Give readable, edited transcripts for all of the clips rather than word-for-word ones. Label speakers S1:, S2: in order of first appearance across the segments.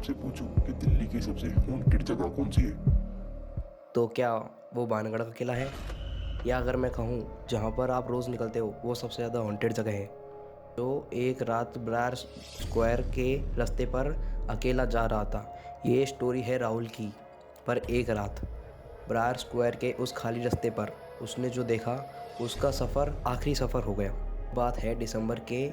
S1: आपसे पूछूं कि दिल्ली की सबसे हॉन्टेड जगह कौन सी है?
S2: तो क्या वो भानगढ़ का किला है, या अगर मैं कहूँ जहाँ पर आप रोज़ निकलते हो वो सबसे ज़्यादा हॉन्टेड जगह है। जो एक रात ब्रायर स्क्वायर के रास्ते पर अकेला जा रहा था। ये स्टोरी है राहुल की। पर एक रात ब्रायर स्क्वायर के उस खाली रास्ते पर उसने जो देखा, उसका सफ़र आखिरी सफ़र हो गया। बात है दिसंबर के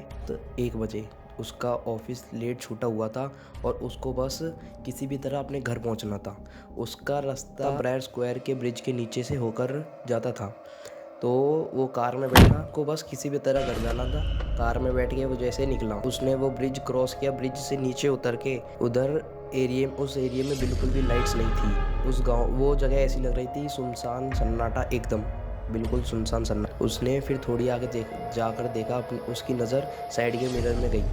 S2: 1 बजे। उसका ऑफिस लेट छूटा हुआ था और उसको बस किसी भी तरह अपने घर पहुंचना था। उसका रास्ता ब्रायर स्क्वायर के ब्रिज के नीचे से होकर जाता था। तो वो कार में बैठा को बस किसी भी तरह घर जाना था। कार में बैठ के वो जैसे निकला, उसने वो ब्रिज क्रॉस किया। ब्रिज से नीचे उतर के उस एरिया में बिल्कुल भी लाइट्स नहीं थी। उस गांव वो जगह ऐसी लग रही थी सुनसान सन्नाटा, एकदम बिल्कुल सुनसान सन्नाटा। उसने फिर थोड़ी आगे जाकर देखा, उसकी नज़र साइड के मिरर में गई।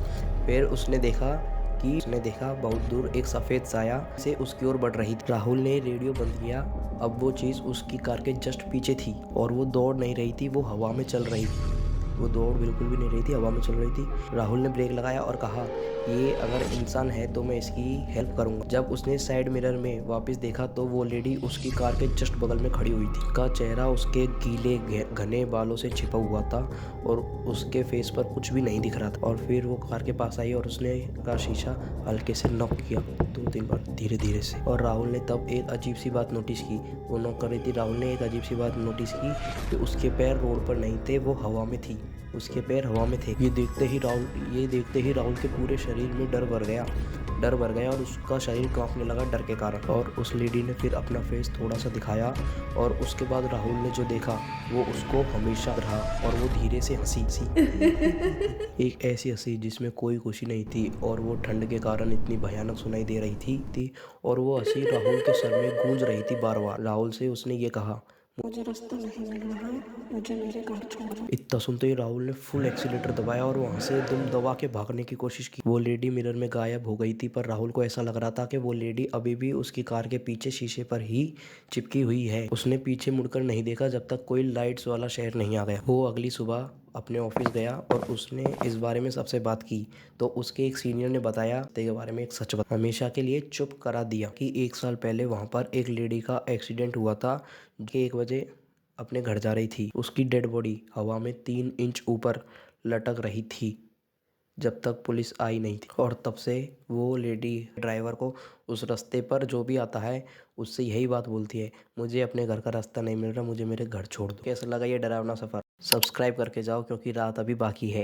S2: फिर उसने देखा बहुत दूर एक सफ़ेद साया से उसकी ओर बढ़ रही थी। राहुल ने रेडियो बंद किया। अब वो चीज़ उसकी कार के जस्ट पीछे थी और वो दौड़ नहीं रही थी, वो हवा में चल रही थी। वो दौड़ बिल्कुल भी नहीं रही थी, हवा में चल रही थी। राहुल ने ब्रेक लगाया और कहा, ये अगर इंसान है तो मैं इसकी हेल्प करूंगा। जब उसने साइड मिरर में वापस देखा तो वो लेडी उसकी कार के जस्ट बगल में खड़ी हुई थी। उसका चेहरा उसके गीले घने बालों से छिपा हुआ था और उसके फेस पर कुछ भी नहीं दिख रहा था। और फिर वो कार के पास आई और उसने का शीशा हल्के से नॉक किया 2-3 बार धीरे धीरे से। और राहुल ने तब एक अजीब सी बात नोटिस की। वो नॉक कर रही थी। राहुल ने एक अजीब सी बात नोटिस की कि उसके पैर रोड पर नहीं थे, वो हवा में थी। उसके पैर हवा में थे। ये देखते ही राहुल के पूरे शरीर में डर भर गया और उसका शरीर कांपने लगा डर के कारण। और उस लेडी ने फिर अपना फेस थोड़ा सा दिखाया और उसके बाद राहुल ने जो देखा वो उसको हमेशा रहा। और वो धीरे से हंसी एक ऐसी हंसी जिसमें कोई खुशी नहीं थी और वो ठंड के कारण इतनी भयानक सुनाई दे रही थी। और वो हंसी राहुल के सर में गूंज रही थी बार बार। राहुल से उसने ये कहा, मुझे रास्ता नहीं मिल रहा है, मुझे मेरे घर छोड़ दो। इतना सुनते ही राहुल ने फुल एक्सीलेटर दबाया और वहां से दुम दबा के भागने की कोशिश की। वो लेडी मिरर में गायब हो गई थी, पर राहुल को ऐसा लग रहा था कि वो लेडी अभी भी उसकी कार के पीछे शीशे पर ही चिपकी हुई है। उसने पीछे मुड़कर नहीं देखा जब तक कोई लाइट्स वाला शहर नहीं आ गया। वो अगली सुबह अपने ऑफिस गया और उसने इस बारे में सबसे बात की। तो उसके एक सीनियर ने बताया के बारे में एक सच हमेशा के लिए चुप करा दिया कि 1 साल पहले वहां पर एक लेडी का एक्सीडेंट हुआ था, जो 1 बजे अपने घर जा रही थी। उसकी डेड बॉडी हवा में 3 इंच ऊपर लटक रही थी जब तक पुलिस आई नहीं थी। और तब से वो लेडी ड्राइवर को उस रास्ते पर जो भी आता है उससे यही बात बोलती है, मुझे अपने घर का रास्ता नहीं मिल रहा, मुझे मेरे घर छोड़ दो। कैसा लगा ये डरावना सफ़र? सब्सक्राइब करके जाओ क्योंकि रात अभी बाकी है।